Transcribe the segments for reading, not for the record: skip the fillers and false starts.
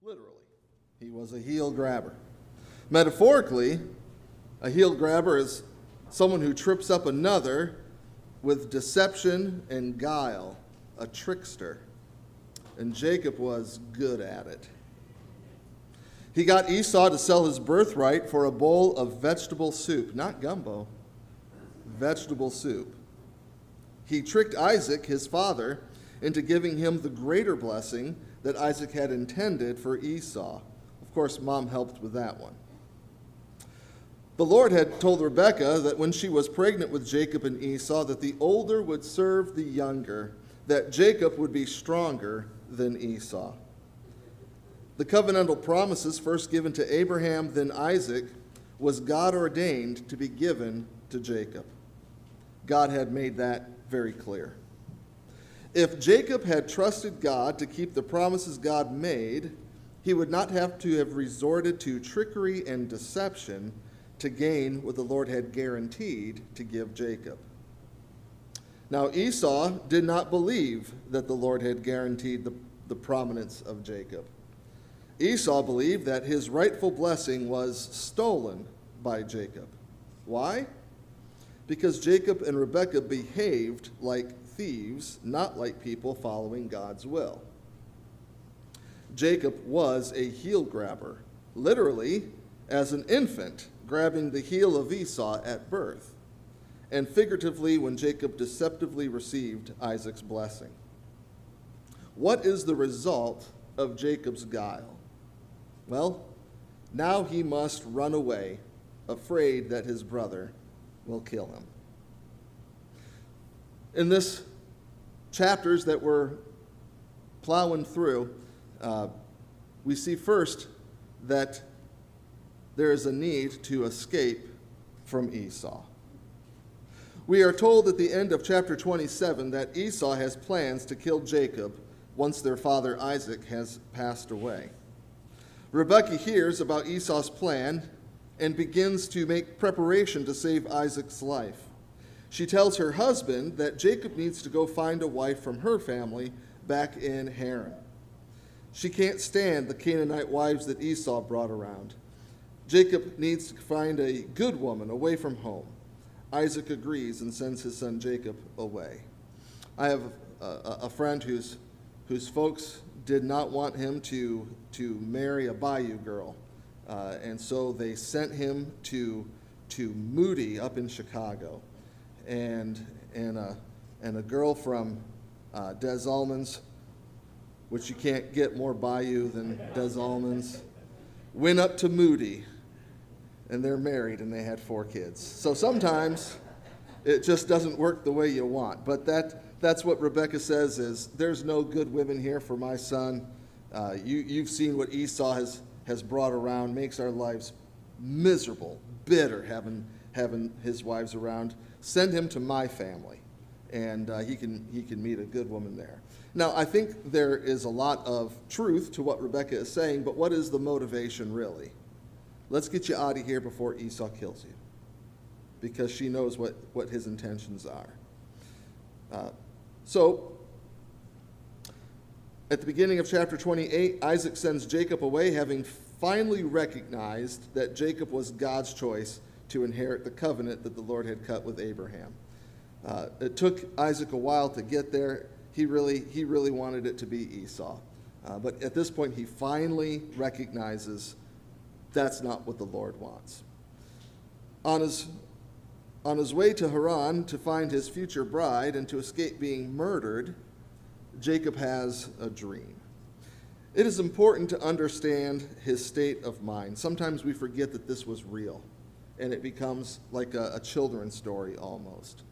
Literally, he was a heel grabber. Metaphorically, a heel grabber is someone who trips up another with deception and guile, a trickster. And Jacob was good at it. He got Esau to sell his birthright for a bowl of vegetable soup, not gumbo, vegetable soup. He tricked Isaac, his father, into giving him the greater blessing that Isaac had intended for Esau. Of course, Mom helped with that one. The Lord had told Rebekah that when she was pregnant with Jacob and Esau, that the older would serve the younger, that Jacob would be stronger than Esau. The covenantal promises first given to Abraham, then Isaac, was God ordained to be given to Jacob. God had made that very clear. If Jacob had trusted God to keep the promises God made, he would not have to have resorted to trickery and deception to gain what the Lord had guaranteed to give Jacob. Now Esau did not believe that the Lord had guaranteed the prominence of Jacob. Esau believed that his rightful blessing was stolen by Jacob. Why? Because Jacob and Rebekah behaved like thieves, not like people following God's will. Jacob was a heel grabber, literally as an infant, grabbing the heel of Esau at birth, and figuratively when Jacob deceptively received Isaac's blessing. What is the result of Jacob's guile? Well, now he must run away, afraid that his brother will kill him. In this chapters that we're plowing through, we see first that there is a need to escape from Esau. We are told at the end of chapter 27 that Esau has plans to kill Jacob once their father Isaac has passed away. Rebekah hears about Esau's plan and begins to make preparation to save Isaac's life. She tells her husband that Jacob needs to go find a wife from her family back in Haran. She can't stand the Canaanite wives that Esau brought around. Jacob needs to find a good woman away from home. Isaac agrees and sends his son Jacob away. I have a friend whose folks did not want him to marry a Bayou girl, and so they sent him to Moody up in Chicago, and a girl from Des Allemands, which you can't get more Bayou than Des Allemands, went up to Moody, and they're married and they had 4 kids. So sometimes it just doesn't work the way you want. But that's what Rebekah says is, there's no good women here for my son. You've seen what Esau has brought around, makes our lives miserable, bitter having his wives around. Send him to my family, and he can meet a good woman there. Now, I think there is a lot of truth to what Rebekah is saying, but what is the motivation really? Let's get you out of here before Esau kills you, because she knows what his intentions are. So, at the beginning of chapter 28, Isaac sends Jacob away, having finally recognized that Jacob was God's choice to inherit the covenant that the Lord had cut with Abraham. It took Isaac a while to get there. He really wanted it to be Esau. But at this point, he finally recognizes that's not what the Lord wants. On his way to Haran to find his future bride and to escape being murdered, Jacob has a dream. It is important to understand his state of mind. Sometimes we forget that this was real, and it becomes like a children's story almost.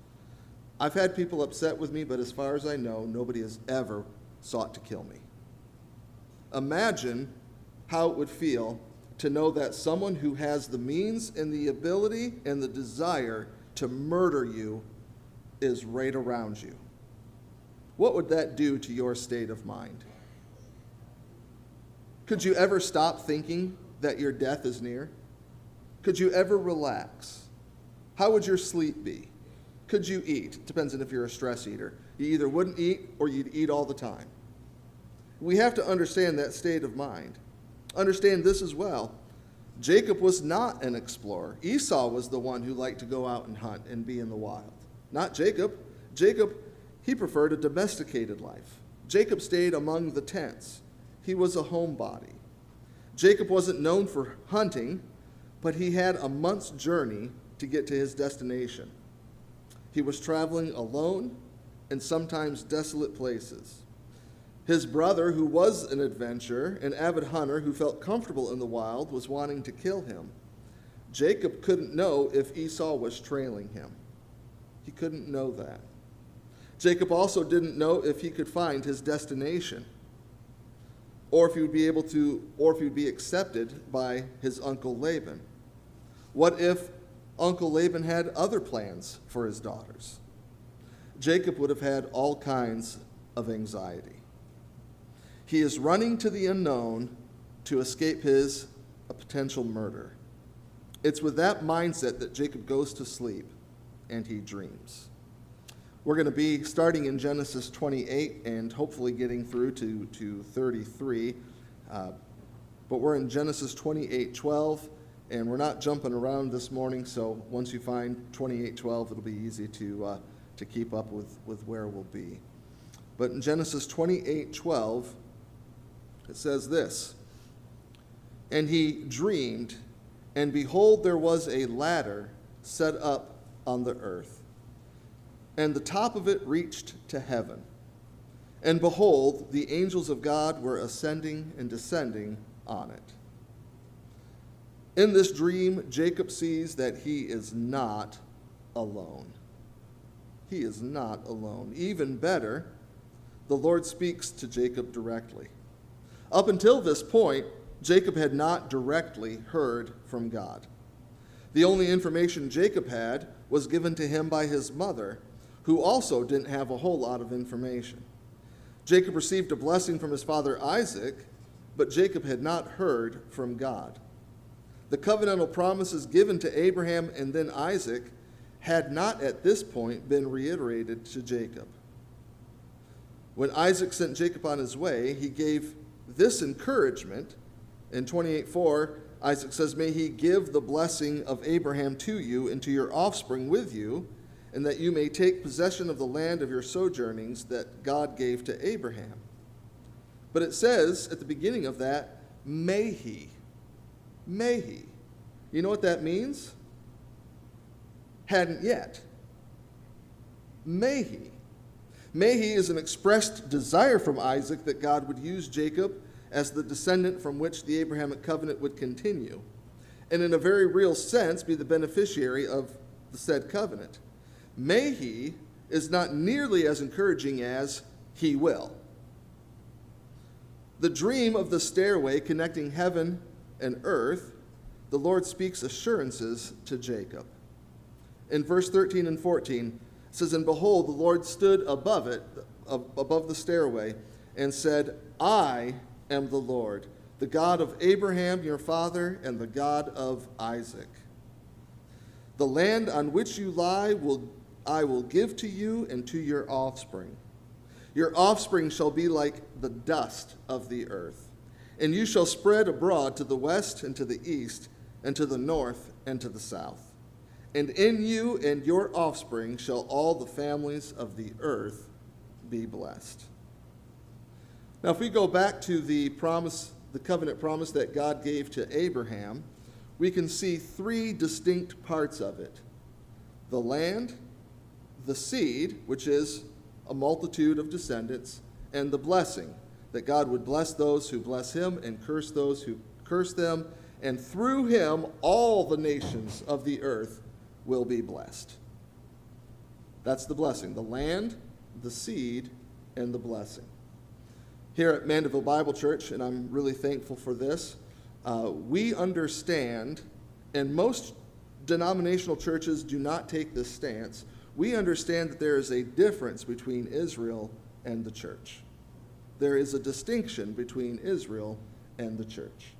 I've had people upset with me, but as far as I know, nobody has ever sought to kill me. Imagine how it would feel to know that someone who has the means and the ability and the desire to murder you is right around you. What would that do to your state of mind? Could you ever stop thinking that your death is near? Could you ever relax? How would your sleep be? Could you eat? Depends on if you're a stress eater. You either wouldn't eat or you'd eat all the time. We have to understand that state of mind. Understand this as well. Jacob was not an explorer. Esau was the one who liked to go out and hunt and be in the wild. Not Jacob. Jacob, he preferred a domesticated life. Jacob stayed among the tents. He was a homebody. Jacob wasn't known for hunting, but he had a month's journey to get to his destination. He was traveling alone in sometimes desolate places. His brother, who was an adventurer, an avid hunter who felt comfortable in the wild, was wanting to kill him. Jacob couldn't know if Esau was trailing him. He couldn't know that. Jacob also didn't know if he could find his destination, or if he would be accepted by his uncle Laban. What if Uncle Laban had other plans for his daughters? Jacob would have had all kinds of anxiety. He is running to the unknown to escape a potential murder. It's with that mindset that Jacob goes to sleep and he dreams. We're going to be starting in Genesis 28 and hopefully getting through to 33. But we're in Genesis 28:12, and we're not jumping around this morning, so once you find 28:12, it'll be easy to keep up with where we'll be. But in Genesis 28:12, it says this, "And he dreamed, and behold, there was a ladder set up on the earth, and the top of it reached to heaven. And behold, the angels of God were ascending and descending on it." In this dream, Jacob sees that he is not alone. He is not alone. Even better, the Lord speaks to Jacob directly. Up until this point, Jacob had not directly heard from God. The only information Jacob had was given to him by his mother, who also didn't have a whole lot of information. Jacob received a blessing from his father Isaac, but Jacob had not heard from God. The covenantal promises given to Abraham and then Isaac had not at this point been reiterated to Jacob. When Isaac sent Jacob on his way, he gave this encouragement. In 28:4, Isaac says, "May he give the blessing of Abraham to you and to your offspring with you, and that you may take possession of the land of your sojournings that God gave to Abraham." But it says at the beginning of that, "May he." May he. You know what that means? Hadn't yet. May he. May he is an expressed desire from Isaac that God would use Jacob as the descendant from which the Abrahamic covenant would continue, and in a very real sense be the beneficiary of the said covenant. May he is not nearly as encouraging as he will. The dream of the stairway connecting heaven and earth, the Lord speaks assurances to Jacob. In verse 13 and 14, it says, "And behold, the Lord stood above it, above the stairway, and said, I am the Lord, the God of Abraham your father, and the God of Isaac. The land on which you lie I will give to you and to your offspring. Your offspring shall be like the dust of the earth, and you shall spread abroad to the west and to the east, and to the north and to the south. And in you and your offspring shall all the families of the earth be blessed." Now, if we go back to the covenant promise that God gave to Abraham, we can see three distinct parts of it: the land, the seed, which is a multitude of descendants, and the blessing, that God would bless those who bless him and curse those who curse them, and through him all the nations of the earth will be blessed. That's the blessing: the land, the seed, and the blessing. Here at Mandeville Bible Church, and I'm really thankful for this, we understand, and most denominational churches do not take this stance, we understand that there is a difference between Israel and the church. There is a distinction between Israel and the church.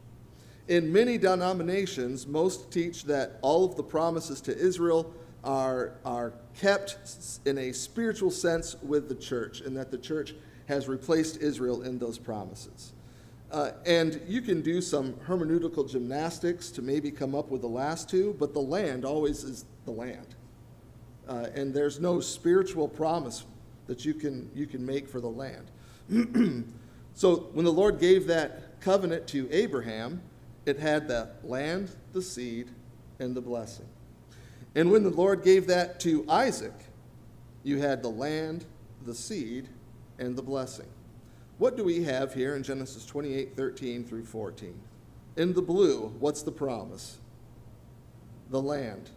In many denominations, most teach that all of the promises to Israel are kept in a spiritual sense with the church, and that the church has replaced Israel in those promises. And you can do some hermeneutical gymnastics to maybe come up with the last two, but the land always is the land. And there's no spiritual promise that you can make for the land. So when the Lord gave that covenant to Abraham, it had the land, the seed, and the blessing. And when the Lord gave that to Isaac, you had the land, the seed, and the blessing. What do we have here in Genesis 28:13 through 14? In the blue, what's the promise? The land.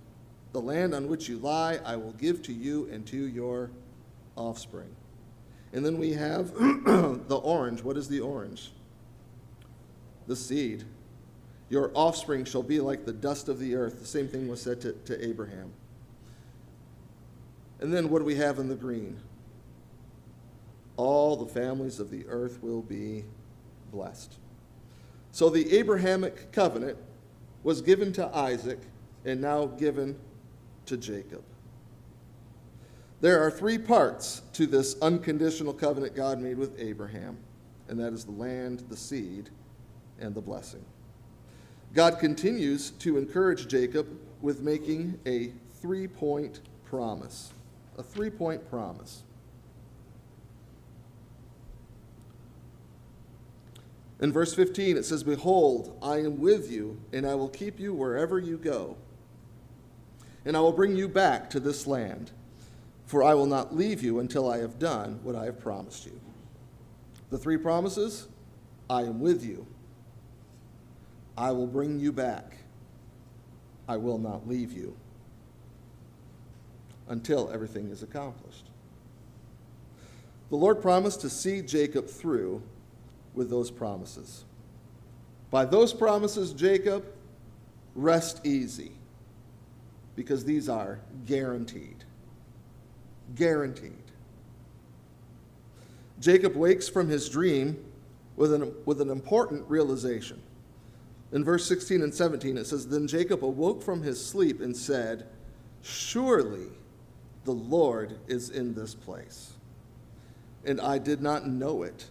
The land on which you lie, I will give to you and to your offspring. And then we have the orange. What is the orange? The seed. Your offspring shall be like the dust of the earth. The same thing was said to Abraham. And then what do we have in the green? All the families of the earth will be blessed. So the Abrahamic covenant was given to Isaac and now given to Jacob. There are three parts to this unconditional covenant God made with Abraham, and that is the land, the seed, and the blessing. God continues to encourage Jacob with making a three-point promise. A three-point promise. In verse 15, it says, Behold, I am with you, and I will keep you wherever you go. And I will bring you back to this land, for I will not leave you until I have done what I have promised you. The three promises: I am with you. I will bring you back. I will not leave you until everything is accomplished. The Lord promised to see Jacob through with those promises. By those promises, Jacob, rest easy, because these are guaranteed. Guaranteed. Jacob wakes from his dream with an important realization. In verse 16 and 17, it says, Then Jacob awoke from his sleep and said, Surely the Lord is in this place, and I did not know it.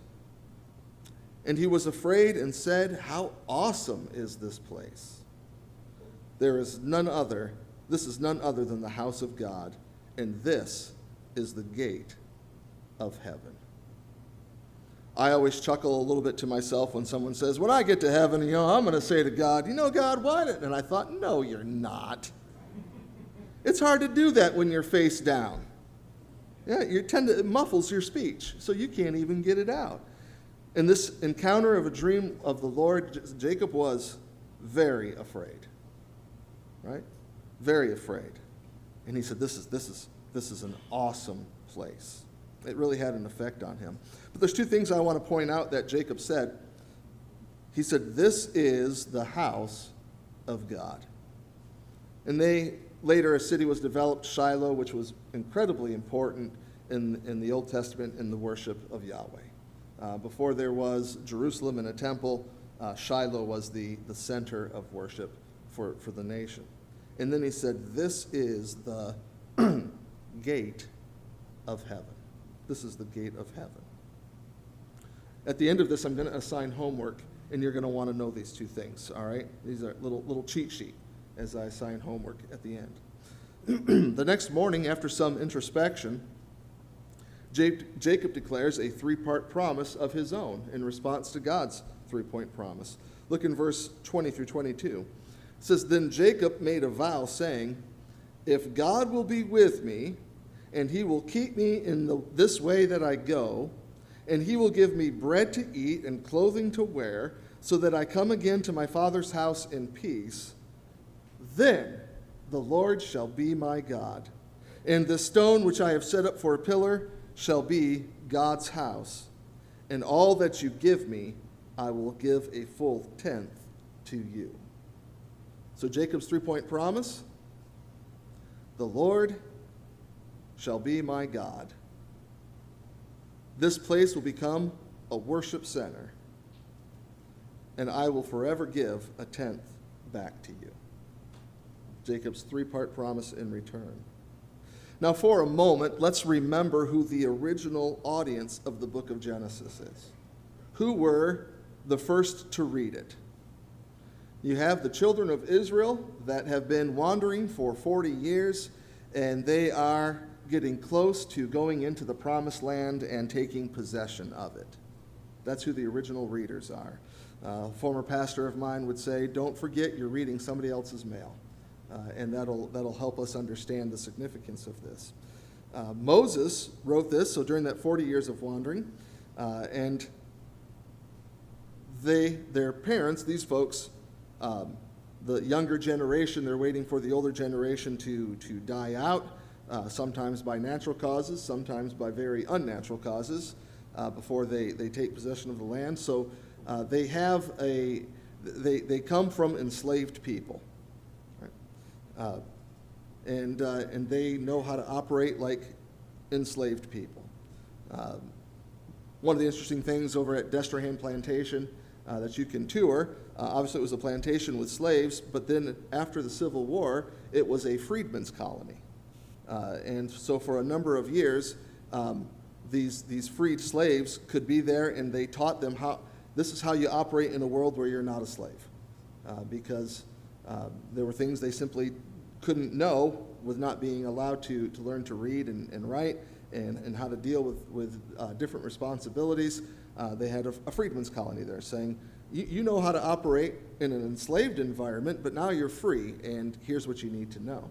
And he was afraid and said, How awesome is this place! This is none other than the house of God, and this is the gate of heaven. I always chuckle a little bit to myself when someone says, when I get to heaven, I'm going to say to God, God, why didn't? And I thought, no, you're not. It's hard to do that when you're face down. Yeah, it muffles your speech, so you can't even get it out. In this encounter of a dream of the Lord, Jacob was very afraid, right? Very afraid. And he said, this is an awesome place. It really had an effect on him. But there's two things I want to point out that Jacob said. He said, this is the house of God. And later a city was developed, Shiloh, which was incredibly important in the Old Testament in the worship of Yahweh. Before there was Jerusalem and a temple, Shiloh was the center of worship for the nation. And then he said, this is the gate of heaven. This is the gate of heaven. At the end of this, I'm going to assign homework, and you're going to want to know these two things, all right? These are little cheat sheet as I assign homework at the end. The next morning, after some introspection, Jacob declares a three-part promise of his own in response to God's three-point promise. Look in verse 20 through 22. It says, Then Jacob made a vow, saying, If God will be with me, and he will keep me in this way that I go, and he will give me bread to eat and clothing to wear, so that I come again to my father's house in peace, then the Lord shall be my God, and the stone which I have set up for a pillar shall be God's house, and all that you give me I will give a full tenth to you. So Jacob's three-point promise: the Lord shall be my God. This place will become a worship center, and I will forever give a tenth back to you. Jacob's three-part promise in return. Now, for a moment, let's remember who the original audience of the book of Genesis is. Who were the first to read it. You have the children of Israel that have been wandering for 40 years, and they are getting close to going into the promised land and taking possession of it. That's who the original readers are. A former pastor of mine would say, don't forget you're reading somebody else's mail. And that'll help us understand the significance of this. Moses wrote this, so during that 40 years of wandering, and their parents, these folks, the younger generation, they're waiting for the older generation to die out, sometimes by natural causes, sometimes by very unnatural causes, before they take possession of the land. So they come from enslaved people, right? And they know how to operate like enslaved people. One of the interesting things over at Destrehan Plantation that you can tour, obviously it was a plantation with slaves, but then after the Civil War, it was a freedmen's colony. And so for a number of years, these freed slaves could be there, and they taught them this is how you operate in a world where you're not a slave. Because there were things they simply couldn't know with not being allowed to learn to read and write and how to deal with different responsibilities. They had a freedmen's colony there saying, you know how to operate in an enslaved environment, but now you're free, and here's what you need to know.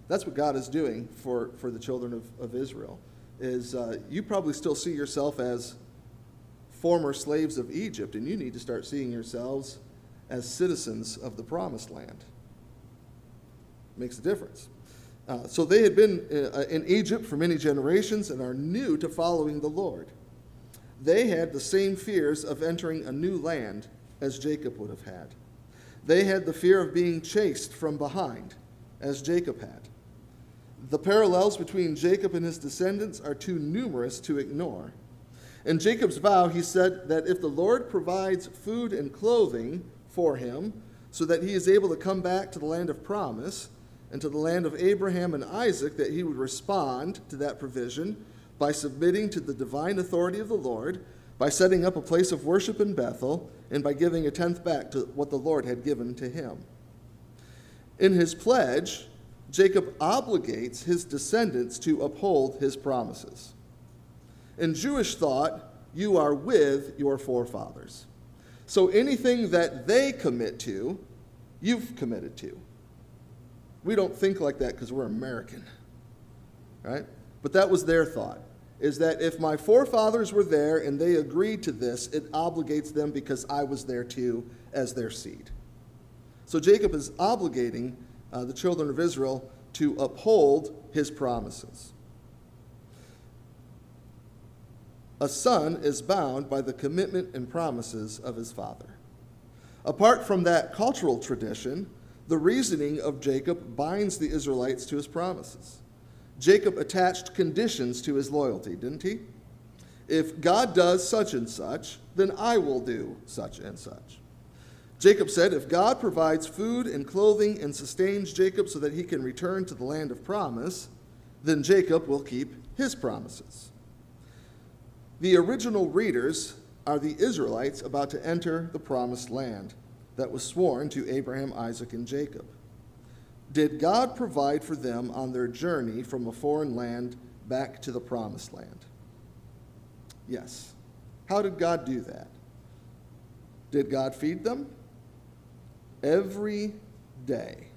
That's what God is doing for the children of Israel, is you probably still see yourself as former slaves of Egypt, and you need to start seeing yourselves as citizens of the promised land. Makes a difference. So they had been in Egypt for many generations and are new to following the Lord. They had the same fears of entering a new land as Jacob would have had. They had the fear of being chased from behind, as Jacob had. The parallels between Jacob and his descendants are too numerous to ignore. In Jacob's vow, he said that if the Lord provides food and clothing for him so that he is able to come back to the land of promise and to the land of Abraham and Isaac, that he would respond to that provision by submitting to the divine authority of the Lord, by setting up a place of worship in Bethel, and by giving a tenth back to what the Lord had given to him. In his pledge, Jacob obligates his descendants to uphold his promises. In Jewish thought, you are with your forefathers. So anything that they commit to, you've committed to. We don't think like that because we're American, right? But that was their thought, is that if my forefathers were there and they agreed to this, it obligates them because I was there too as their seed. So Jacob is obligating the children of Israel to uphold his promises. A son is bound by the commitment and promises of his father. Apart from that cultural tradition, the reasoning of Jacob binds the Israelites to his promises. Jacob attached conditions to his loyalty, didn't he? If God does such and such, then I will do such and such. Jacob said, if God provides food and clothing and sustains Jacob so that he can return to the land of promise, then Jacob will keep his promises. The original readers are the Israelites about to enter the promised land that was sworn to Abraham, Isaac, and Jacob. Did God provide for them on their journey from a foreign land back to the promised land? Yes. How did God do that? Did God feed them? Every day.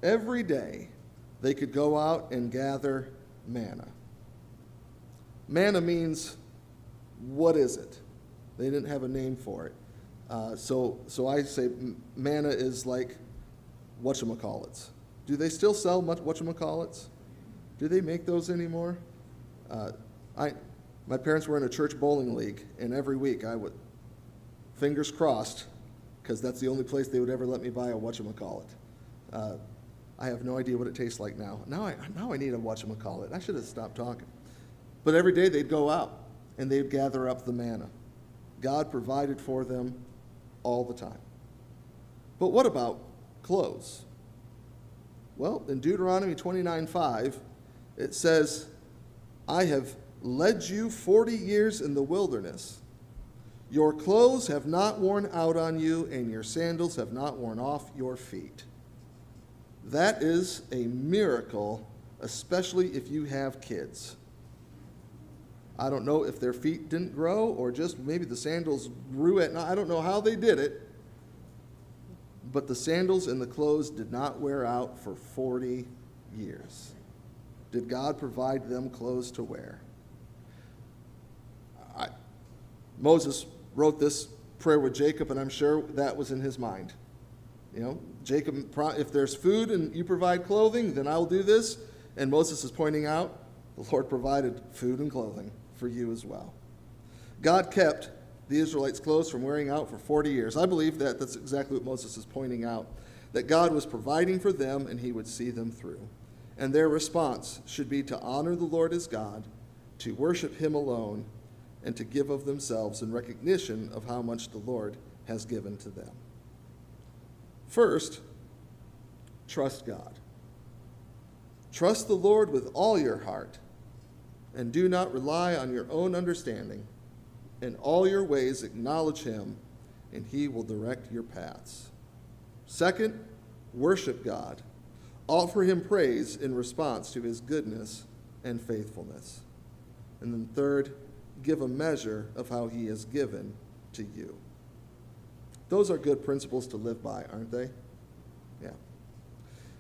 Every day they could go out and gather manna. Manna means, what is it? They didn't have a name for it. So I say manna is like whatchamacallits. Do they still sell whatchamacallits? Do they make those anymore? My parents were in a church bowling league, and every week I would, fingers crossed, because that's the only place they would ever let me buy a whatchamacallit. I have no idea what it tastes like now. Now I need a whatchamacallit. I should have stopped talking. But every day they'd go out, and they'd gather up the manna. God provided for them all the time. But what about clothes? Well, in Deuteronomy 29:5, it says, I have led you 40 years in the wilderness. Your clothes have not worn out on you, and your sandals have not worn off your feet. That is a miracle, especially if you have kids. I don't know if their feet didn't grow or just maybe the sandals grew at night. I don't know how they did it. But the sandals and the clothes did not wear out for 40 years. Did God provide them clothes to wear? Moses wrote this prayer with Jacob, and I'm sure that was in his mind. You know, Jacob, if there's food and you provide clothing, then I'll do this. And Moses is pointing out, the Lord provided food and clothing for you as well. God kept the Israelites' clothes from wearing out for 40 years. I believe that that's exactly what Moses is pointing out, that God was providing for them and he would see them through. And their response should be to honor the Lord as God, to worship him alone, and to give of themselves in recognition of how much the Lord has given to them. First, trust God. Trust the Lord with all your heart, and do not rely on your own understanding. In all your ways acknowledge him, and he will direct your paths. Second, worship God. Offer him praise in response to his goodness and faithfulness. And then third, give a measure of how he has given to you. Those are good principles to live by, aren't they? Yeah.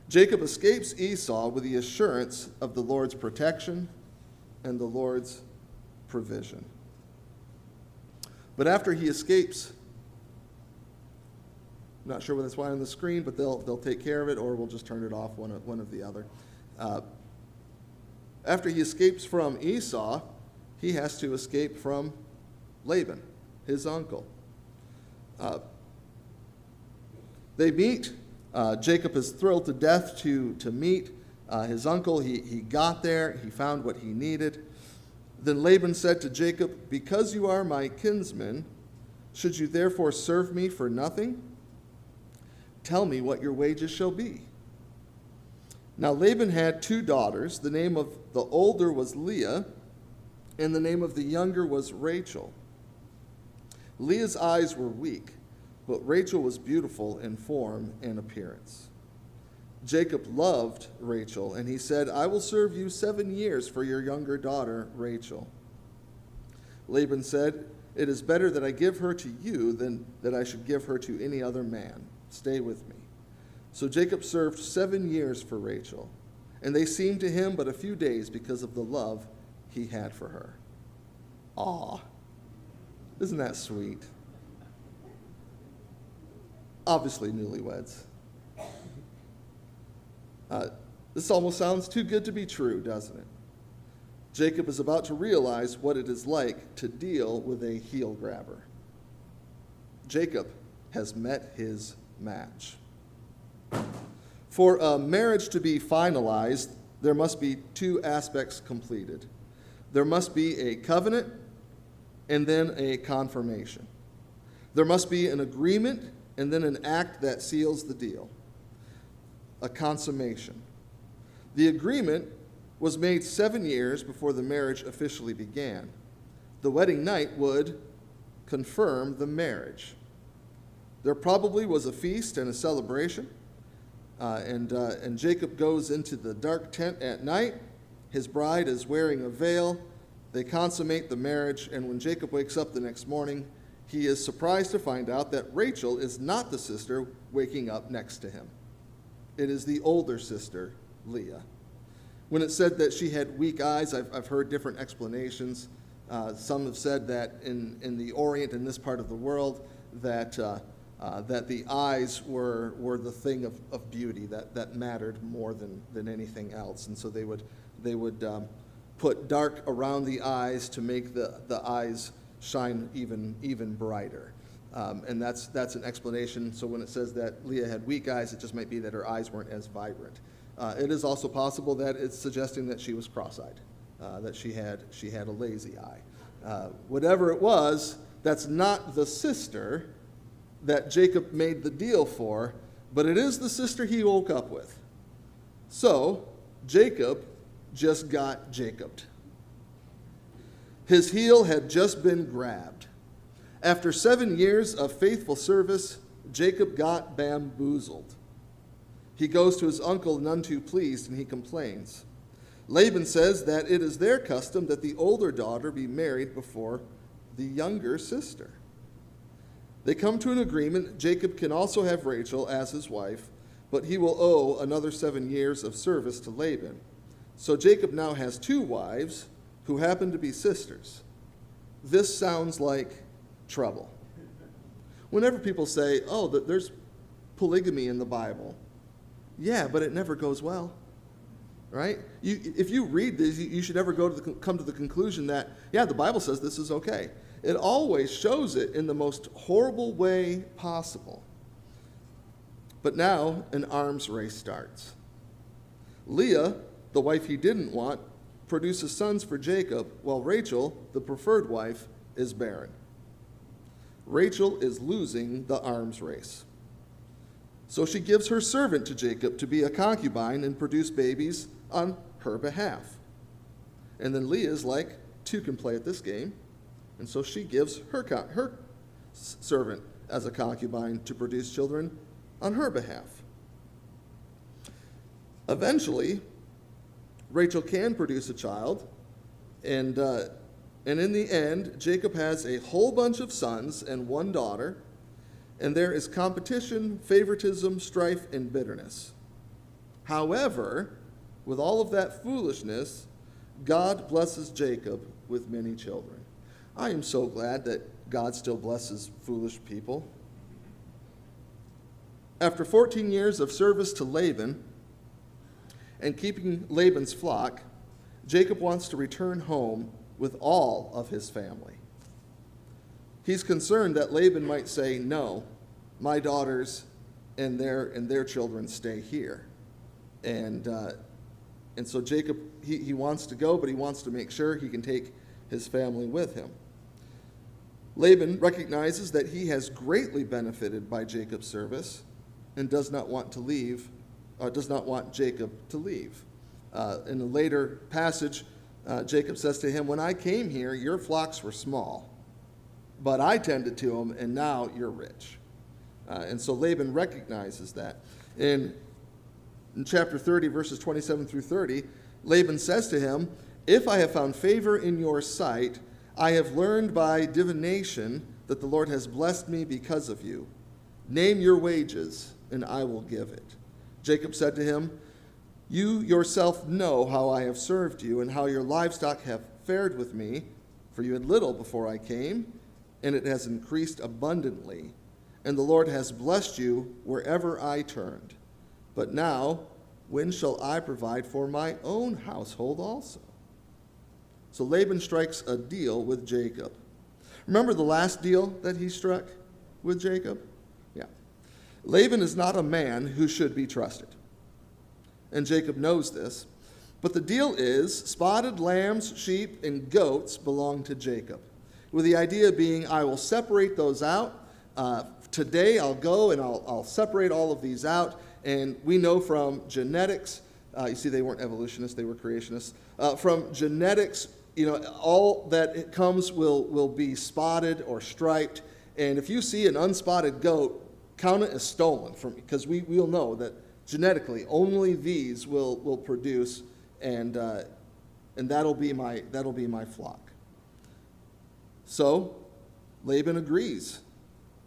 Jacob escapes Esau with the assurance of the Lord's protection and the Lord's provision. But after he escapes, I'm not sure whether that's why on the screen, but they'll take care of it, or we'll just turn it off, one of the other. After he escapes from Esau, he has to escape from Laban, his uncle. They meet. Jacob is thrilled to death to meet his uncle. He got there. He found what he needed. Then Laban said to Jacob, "Because you are my kinsman, should you therefore serve me for nothing? Tell me what your wages shall be." Now Laban had 2 daughters. The name of the older was Leah, and the name of the younger was Rachel. Leah's eyes were weak, but Rachel was beautiful in form and appearance. Jacob loved Rachel, and he said, "I will serve you 7 years for your younger daughter, Rachel." Laban said, "It is better that I give her to you than that I should give her to any other man. Stay with me." So Jacob served 7 years for Rachel, and they seemed to him but a few days because of the love he had for her. Aw, isn't that sweet? Obviously newlyweds. This almost sounds too good to be true, doesn't it? Jacob is about to realize what it is like to deal with a heel grabber. Jacob has met his match. For a marriage to be finalized, there must be 2 aspects completed. There must be a covenant and then a confirmation. There must be an agreement and then an act that seals the deal. A consummation. The agreement was made 7 years before the marriage officially began. The wedding night would confirm the marriage. There probably was a feast and a celebration, and Jacob goes into the dark tent at night. His bride is wearing a veil. They consummate the marriage, and when Jacob wakes up the next morning, he is surprised to find out that Rachel is not the sister waking up next to him. It is the older sister, Leah. When it said that she had weak eyes, I've heard different explanations. Some have said that in the Orient, in this part of the world, that the eyes were the thing of beauty that mattered more than anything else, and so they would put dark around the eyes to make the eyes shine even brighter. And that's an explanation. So when it says that Leah had weak eyes, it just might be that her eyes weren't as vibrant. It is also possible that it's suggesting that she was cross-eyed, that she had a lazy eye. Whatever it was, that's not the sister that Jacob made the deal for, but it is the sister he woke up with. So Jacob just got Jacobed. His heel had just been grabbed. After 7 years of faithful service, Jacob got bamboozled. He goes to his uncle none too pleased, and he complains. Laban says that it is their custom that the older daughter be married before the younger sister. They come to an agreement. Jacob can also have Rachel as his wife, but he will owe another 7 years of service to Laban. So Jacob now has 2 wives who happen to be sisters. This sounds like trouble. Whenever people say, oh, there's polygamy in the Bible, yeah, but it never goes well, right? If you read this, you should never come to the conclusion that, yeah, the Bible says this is okay. It always shows it in the most horrible way possible. But now an arms race starts. Leah, the wife he didn't want, produces sons for Jacob, while Rachel, the preferred wife, is barren. Rachel is losing the arms race. So she gives her servant to Jacob to be a concubine and produce babies on her behalf. And then Leah's like, 2 can play at this game. And so she gives her servant as a concubine to produce children on her behalf. Eventually, Rachel can produce a child, and in the end, Jacob has a whole bunch of sons and 1 daughter, and there is competition, favoritism, strife, and bitterness. However, with all of that foolishness, God blesses Jacob with many children. I am so glad that God still blesses foolish people. After 14 years of service to Laban and keeping Laban's flock, Jacob wants to return home with all of his family. He's concerned that Laban might say, no, my daughters and their children stay here. And so Jacob, he wants to go, but he wants to make sure he can take his family with him. Laban recognizes that he has greatly benefited by Jacob's service and does not want Jacob to leave. In a later passage, Jacob says to him, when I came here, your flocks were small, but I tended to them, and now you're rich. And so Laban recognizes that. In chapter 30, verses 27 through 30, Laban says to him, if I have found favor in your sight, I have learned by divination that the Lord has blessed me because of you. Name your wages, and I will give it. Jacob said to him, you yourself know how I have served you and how your livestock have fared with me, for you had little before I came, and it has increased abundantly, and the Lord has blessed you wherever I turned. But now, when shall I provide for my own household also? So Laban strikes a deal with Jacob. Remember the last deal that he struck with Jacob? Yeah. Laban is not a man who should be trusted. And Jacob knows this. But the deal is spotted lambs, sheep, and goats belong to Jacob, with the idea being, I will separate those out. Today I'll go and I'll separate all of these out. And we know from genetics, you see they weren't evolutionists, they were creationists. From genetics, all that it comes will be spotted or striped. And if you see an unspotted goat, count it as stolen, because we'll know that genetically only these will produce, and that'll be my flock. So Laban agrees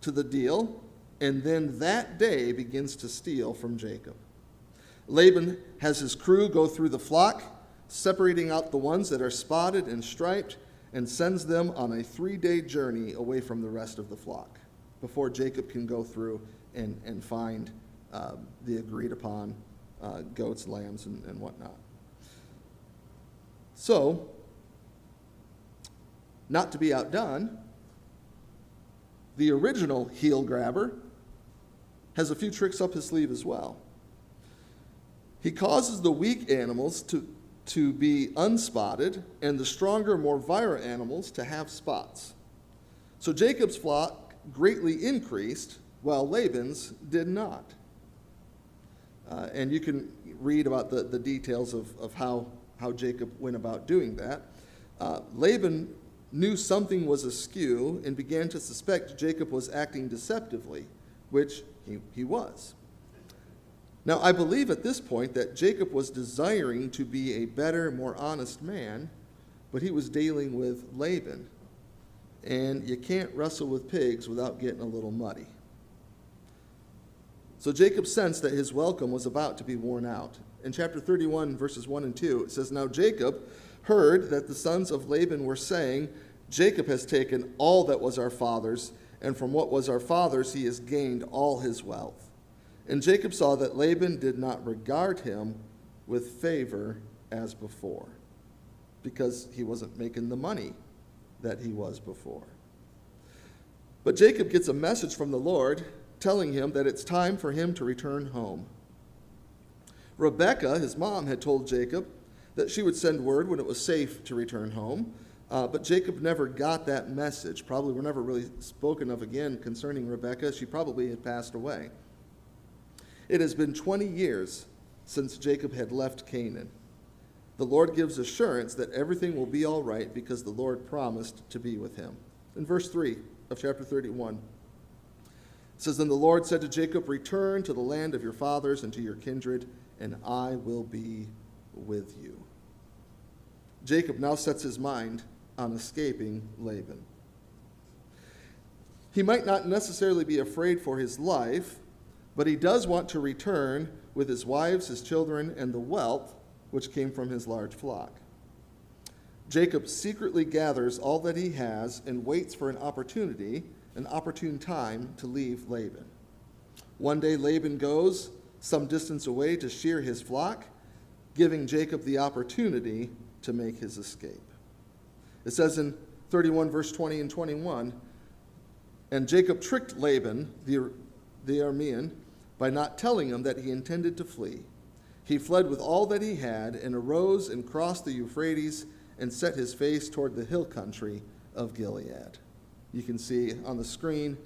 to the deal, and then that day begins to steal from Jacob. Laban has his crew go through the flock, separating out the ones that are spotted and striped, and sends them on a 3-day journey away from the rest of the flock before Jacob can go through and find the agreed upon goats, lambs, and whatnot. So, not to be outdone, the original heel grabber has a few tricks up his sleeve as well. He causes the weak animals to be unspotted and the stronger, more virile animals to have spots. So Jacob's flock greatly increased while Laban's did not. And you can read about the details of how Jacob went about doing that. Laban knew something was askew and began to suspect Jacob was acting deceptively, which he was. Now, I believe at this point that Jacob was desiring to be a better, more honest man, but he was dealing with Laban. And you can't wrestle with pigs without getting a little muddy. So Jacob sensed that his welcome was about to be worn out. In chapter 31, verses 1 and 2, it says, "Now Jacob heard that the sons of Laban were saying, 'Jacob has taken all that was our father's, and from what was our father's he has gained all his wealth.' And Jacob saw that Laban did not regard him with favor as before," because he wasn't making the money that he was before. But Jacob gets a message from the Lord telling him that it's time for him to return home. Rebekah, his mom, had told Jacob that she would send word when it was safe to return home, but Jacob never got that message. Probably were never really spoken of again concerning Rebekah. She probably had passed away. It has been 20 years since Jacob had left Canaan. The Lord gives assurance that everything will be all right because the Lord promised to be with him. In verse 3 of chapter 31, it says, "Then the Lord said to Jacob, 'Return to the land of your fathers and to your kindred, and I will be with you.'" Jacob now sets his mind on escaping Laban. He might not necessarily be afraid for his life, but he does want to return with his wives, his children, and the wealth which came from his large flock. Jacob secretly gathers all that he has and waits for an opportune time to leave Laban. One day Laban goes some distance away to shear his flock, giving Jacob the opportunity to make his escape. It says in 31 verse 20 and 21, "And Jacob tricked Laban, the Aramean, by not telling him that he intended to flee. He fled with all that he had and arose and crossed the Euphrates and set his face toward the hill country of Gilead." You can see on the screen,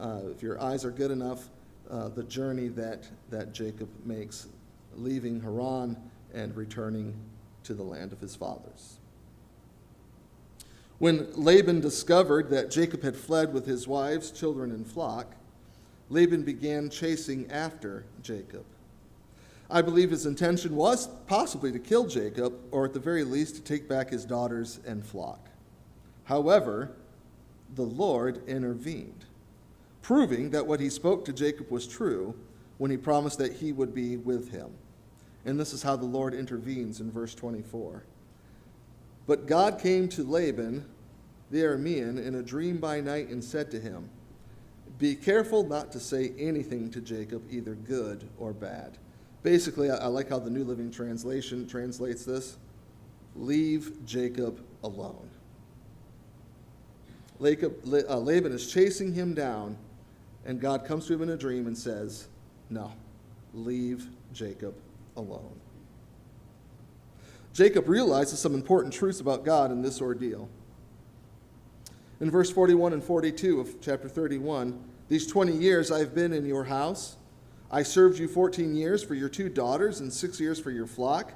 if your eyes are good enough, the journey that Jacob makes, leaving Haran and returning to the land of his fathers. When Laban discovered that Jacob had fled with his wives, children, and flock, Laban began chasing after Jacob. I believe his intention was possibly to kill Jacob, or at the very least to take back his daughters and flock. However, the Lord intervened, proving that what he spoke to Jacob was true when he promised that he would be with him. And this is how the Lord intervenes in verse 24. "But God came to Laban, the Aramean, in a dream by night and said to him, 'Be careful not to say anything to Jacob, either good or bad.'" Basically, I like how the New Living Translation translates this. "Leave Jacob alone." Laban is chasing him down, and God comes to him in a dream and says, "No, leave Jacob alone." Jacob realizes some important truths about God in this ordeal. In verse 41 and 42 of chapter 31, "These 20 years I have been in your house. I served you 14 years for your 2 daughters and 6 years for your flock,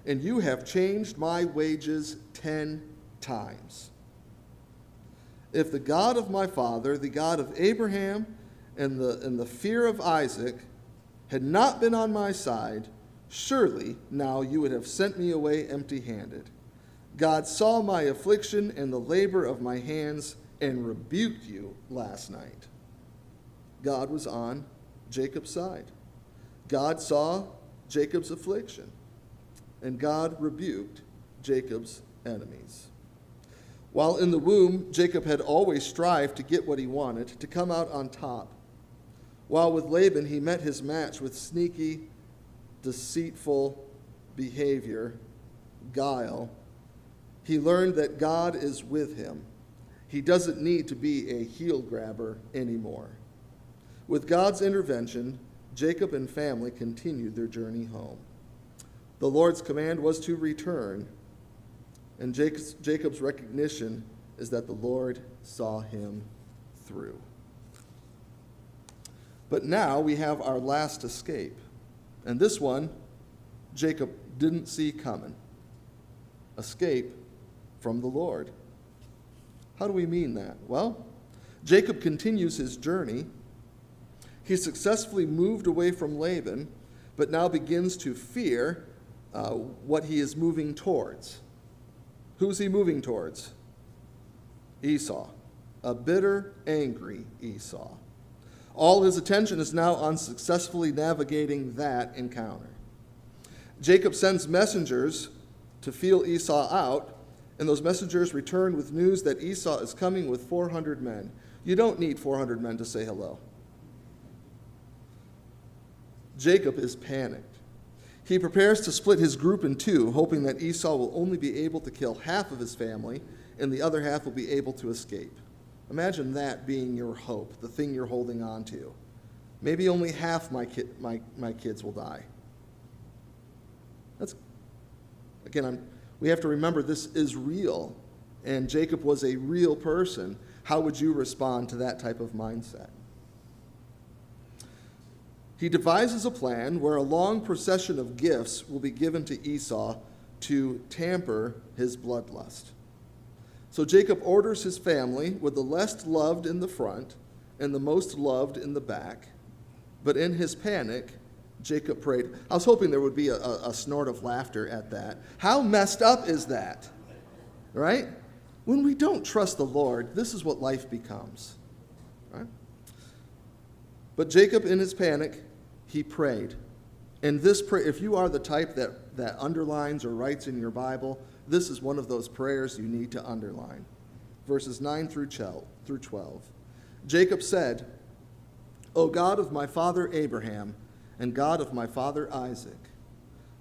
and you have changed my wages 10 times. If the God of my father, the God of Abraham, and the fear of Isaac had not been on my side, surely now you would have sent me away empty-handed. God saw my affliction and the labor of my hands and rebuked you last night." God was on Jacob's side. God saw Jacob's affliction, and God rebuked Jacob's enemies. While in the womb, Jacob had always strived to get what he wanted, to come out on top. While with Laban, he met his match with sneaky, deceitful behavior, guile. He learned that God is with him. He doesn't need to be a heel grabber anymore. With God's intervention, Jacob and family continued their journey home. The Lord's command was to return, and Jacob's recognition is that the Lord saw him through. But now we have our last escape, and this one Jacob didn't see coming. Escape from the Lord. How do we mean that? Well, Jacob continues his journey. He successfully moved away from Laban, but now begins to fear what he is moving towards. Who's he moving towards? Esau, a bitter, angry Esau. All his attention is now on successfully navigating that encounter. Jacob sends messengers to feel Esau out, and those messengers return with news that Esau is coming with 400 men. You don't need 400 men to say hello. Jacob is panicked. He prepares to split his group in two, hoping that Esau will only be able to kill half of his family and the other half will be able to escape. Imagine that being your hope, the thing you're holding on to. Maybe only half my kids will die. We have to remember this is real, and Jacob was a real person. How would you respond to that type of mindset? He devises a plan where a long procession of gifts will be given to Esau to tamper his bloodlust. So Jacob orders his family with the least loved in the front and the most loved in the back. But in his panic, Jacob prayed. I was hoping there would be a snort of laughter at that. How messed up is that? Right? When we don't trust the Lord, this is what life becomes. Right? But Jacob, in his panic, he prayed. And this prayer, if you are the type that underlines or writes in your Bible, this is one of those prayers you need to underline. Verses 9 through 12. Jacob said, O God of my father Abraham, and God of my father Isaac,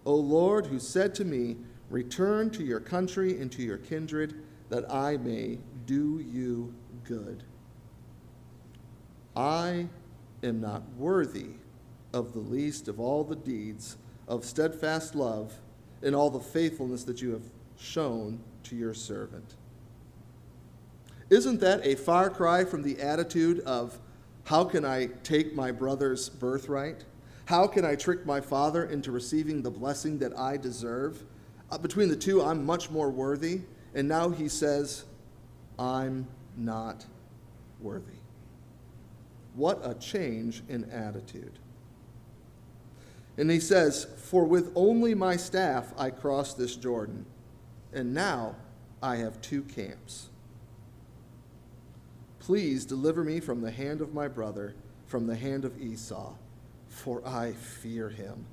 O Lord, who said to me, return to your country and to your kindred, that I may do you good. I am not worthy of the least of all the deeds of steadfast love and all the faithfulness that you have shown to your servant. Isn't that a far cry from the attitude of, how can I take my brother's birthright? How can I trick my father into receiving the blessing that I deserve? Between the two, I'm much more worthy. And now he says, I'm not worthy. What a change in attitude. And he says, for with only my staff I crossed this Jordan, and now I have two camps. Please deliver me from the hand of my brother, from the hand of Esau, for I fear him,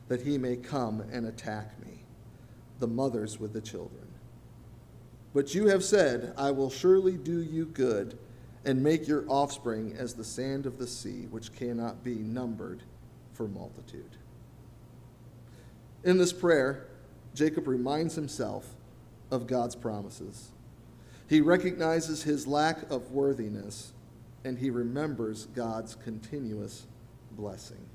that he may come and attack me, the mothers with the children. But you have said, I will surely do you good, and make your offspring as the sand of the sea, which cannot be numbered for multitude. In this prayer, Jacob reminds himself of God's promises. He recognizes his lack of worthiness, and he remembers God's continuous blessing.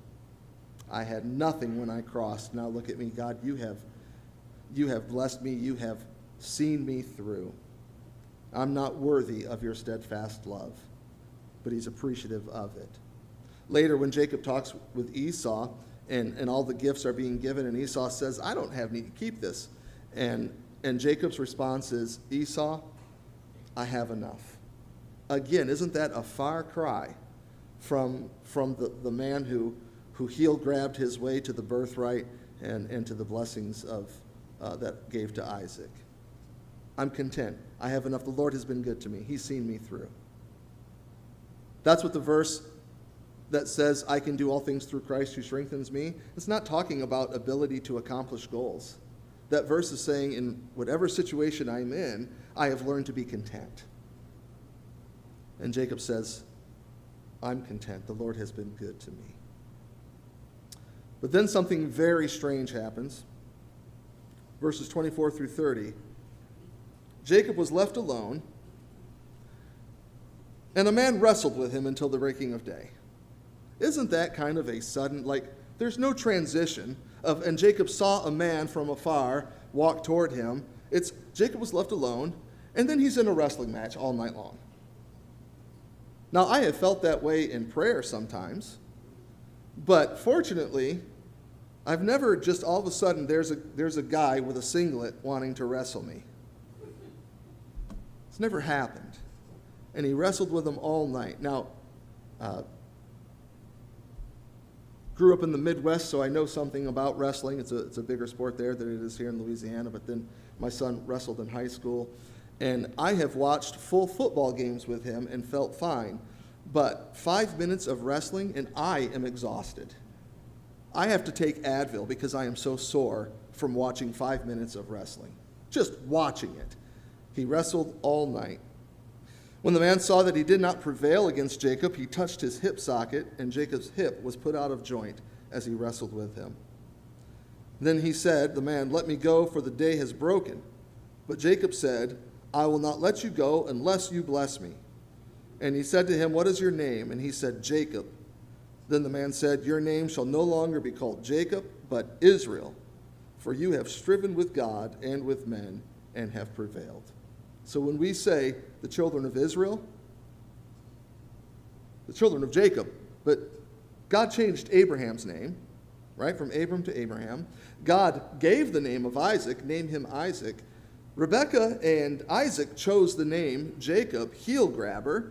I had nothing when I crossed. Now look at me, God, you have blessed me. You have seen me through. I'm not worthy of your steadfast love, but he's appreciative of it. Later, when Jacob talks with Esau, and all the gifts are being given, and Esau says, I don't have need to keep this. And Jacob's response is, Esau, I have enough. Again, isn't that a far cry from the man who heel-grabbed his way to the birthright and to the blessings of that gave to Isaac? I'm content. I have enough. The Lord has been good to me. He's seen me through. That's what the verse that says, I can do all things through Christ who strengthens me, it's not talking about ability to accomplish goals. That verse is saying, in whatever situation I'm in, I have learned to be content. And Jacob says, I'm content. The Lord has been good to me. But then something very strange happens. Verses 24 through 30. Jacob was left alone, and a man wrestled with him until the breaking of day. Isn't that kind of a sudden, there's no transition of, and Jacob saw a man from afar walk toward him. It's Jacob was left alone, and then he's in a wrestling match all night long. Now, I have felt that way in prayer sometimes, but fortunately, I've never just all of a sudden there's a guy with a singlet wanting to wrestle me. It's never happened. and he wrestled with him all night. Now, grew up in the Midwest, so I know something about wrestling. It's a bigger sport there than it is here in Louisiana, but then my son wrestled in high school. And I have watched full football games with him and felt fine. But 5 minutes of wrestling, and I am exhausted. I have to take Advil because I am so sore from watching 5 minutes of wrestling. Just watching it. He wrestled all night. When the man saw that he did not prevail against Jacob, he touched his hip socket, and Jacob's hip was put out of joint as he wrestled with him. Then he said, the man, "Let me go, for the day has broken." But Jacob said, "I will not let you go unless you bless me." And he said to him, "What is your name?" And he said, "Jacob." Then the man said, "Your name shall no longer be called Jacob, but Israel, for you have striven with God and with men and have prevailed." So when we say the children of Israel, the children of Jacob, but God changed Abraham's name, right, from Abram to Abraham. God gave the name of Isaac, named him Isaac. Rebekah and Isaac chose the name Jacob, heel grabber,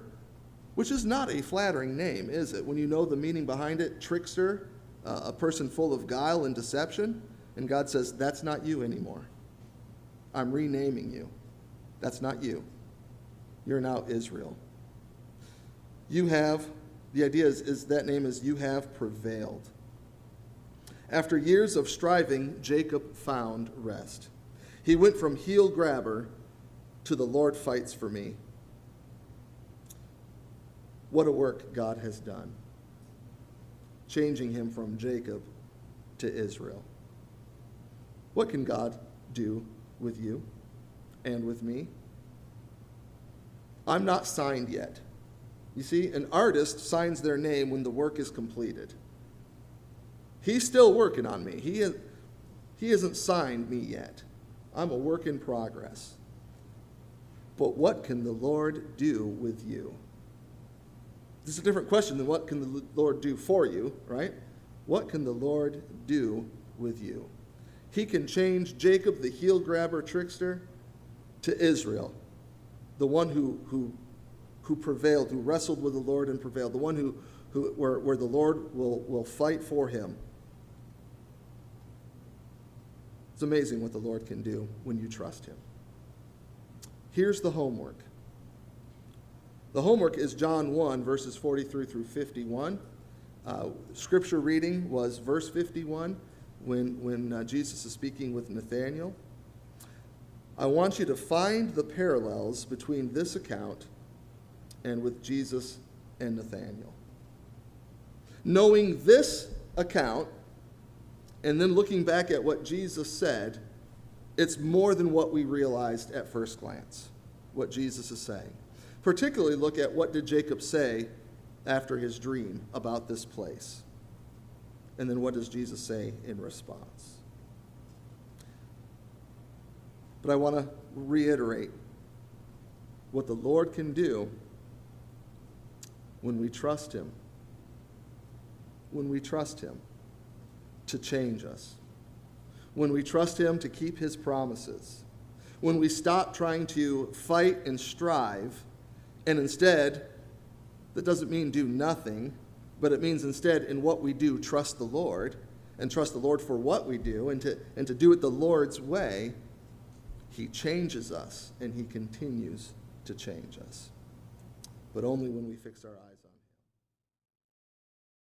which is not a flattering name, is it? When you know the meaning behind it, trickster, a person full of guile and deception, and God says, that's not you anymore. I'm renaming you. That's not you. You're now Israel. You have, the idea is that name is you have prevailed. After years of striving, Jacob found rest. He went from heel grabber to the Lord fights for me. What a work God has done, changing him from Jacob to Israel. What can God do with you and with me? I'm not signed yet. You see, an artist signs their name when the work is completed. He's still working on me. He hasn't signed me yet. I'm a work in progress. But what can the Lord do with you? This is a different question than what can the Lord do for you, right? What can the Lord do with you? He can change Jacob, the heel grabber trickster, to Israel, the one who prevailed, who wrestled with the Lord and prevailed, the one where the Lord will fight for him. It's amazing what the Lord can do when you trust him. Here's the homework. The homework is John 1, verses 43 through 51. Scripture reading was verse 51 when Jesus is speaking with Nathanael. I want you to find the parallels between this account and with Jesus and Nathanael. Knowing this account and then looking back at what Jesus said, it's more than what we realized at first glance, what Jesus is saying. Particularly look at what did Jacob say after his dream about this place. And then what does Jesus say in response? But I want to reiterate what the Lord can do when we trust him. When we trust him to change us. When we trust him to keep his promises. When we stop trying to fight and strive, and instead, that doesn't mean do nothing, but it means instead in what we do, trust the Lord, and trust the Lord for what we do, and to do it the Lord's way. He changes us, and he continues to change us. But only when we fix our eyes.